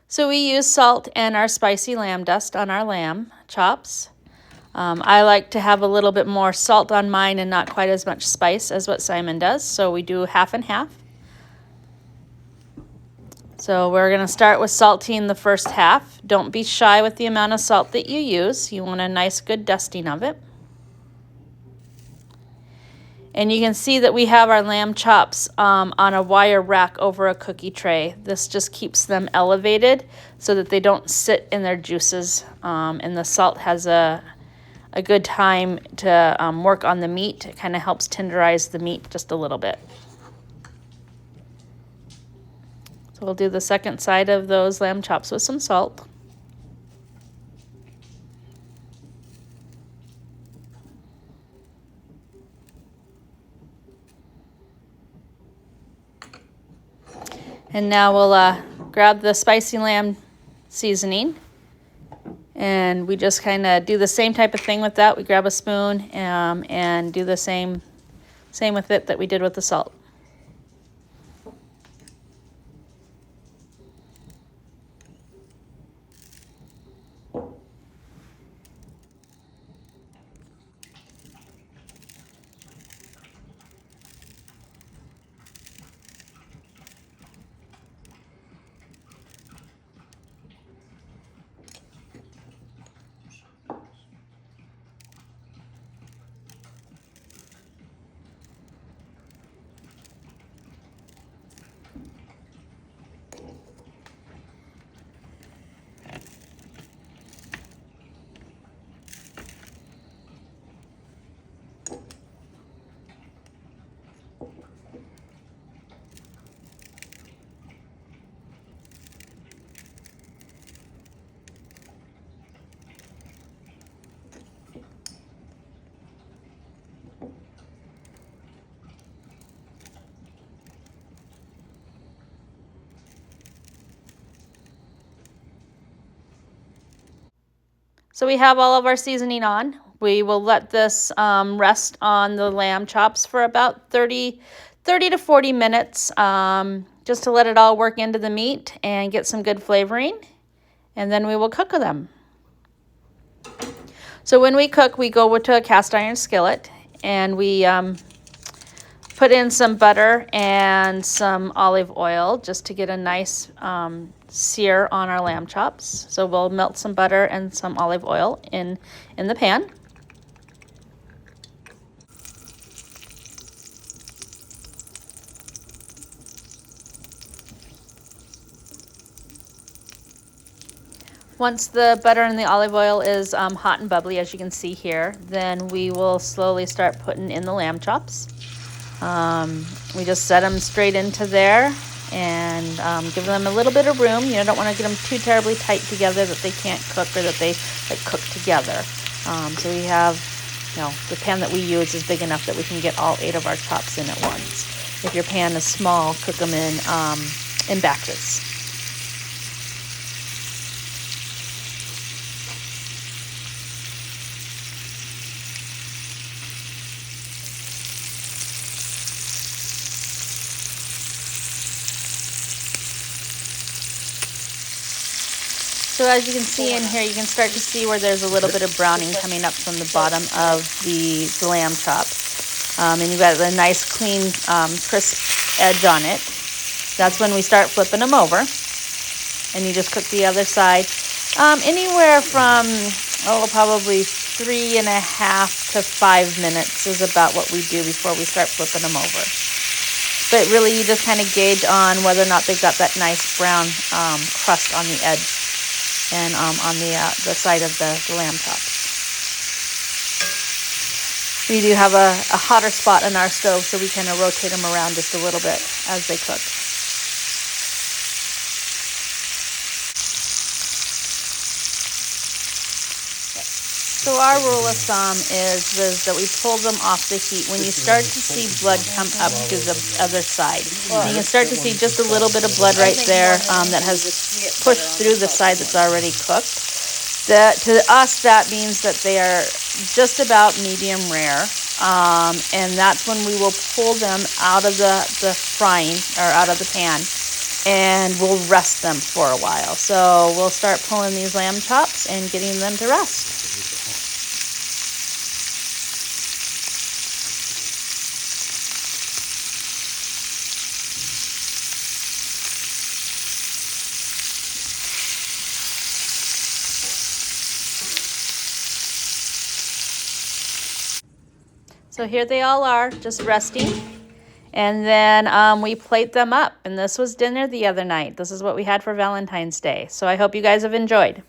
So we use salt and our spicy lamb dust on our lamb chops. I like to have a little bit more salt on mine and not quite as much spice as what Simon does, so we do half and half. So we're going to start with salting the first half. Don't be shy with the amount of salt that you use. You want a nice good dusting of it. And you can see that we have our lamb chops on a wire rack over a cookie tray. This just keeps them elevated so that they don't sit in their juices. And the salt has a good time to work on the meat. It kind of helps tenderize the meat just a little bit. So we'll do the second side of those lamb chops with some salt. And now we'll grab the spicy lamb seasoning, and we just kind of do the same type of thing with that. We grab a spoon and do the same with it that we did with the salt. So we have all of our seasoning on. We will let this rest on the lamb chops for about 30 to 40 minutes, just to let it all work into the meat and get some good flavoring. And then we will cook them. So when we cook, we go to a cast iron skillet, and we put in some butter and some olive oil just to get a nice sear on our lamb chops. So we'll melt some butter and some olive oil in the pan. Once the butter and the olive oil is hot and bubbly, as you can see here, then we will slowly start putting in the lamb chops. We just set them straight into there and give them a little bit of room. You don't want to get them too terribly tight together that they can't cook or that they cook together. So we have, the pan that we use is big enough that we can get all 8 of our chops in at once. If your pan is small, cook them in batches. So as you can see in here, you can start to see where there's a little bit of browning coming up from the bottom of the lamb chop. And you've got a nice, clean, crisp edge on it. That's when we start flipping them over. And you just cook the other side. Anywhere from, probably 3.5 to 5 minutes is about what we do before we start flipping them over. But really, you just kind of gauge on whether or not they've got that nice brown crust on the edge and on the side of the lamb chops. We do have a hotter spot in our stove, so we kind of rotate them around just a little bit as they cook. So our rule of thumb is that we pull them off the heat when you start to see blood come up to the other side. And you can start to see just a little bit of blood right there that has pushed through the side that's already cooked. To us, that means that they are just about medium rare. And that's when we will pull them out of the frying or out of the pan and we'll rest them for a while. So we'll start pulling these lamb chops and getting them to rest. So here they all are, just resting. And then we plate them up. And this was dinner the other night. This is what we had for Valentine's Day. So I hope you guys have enjoyed.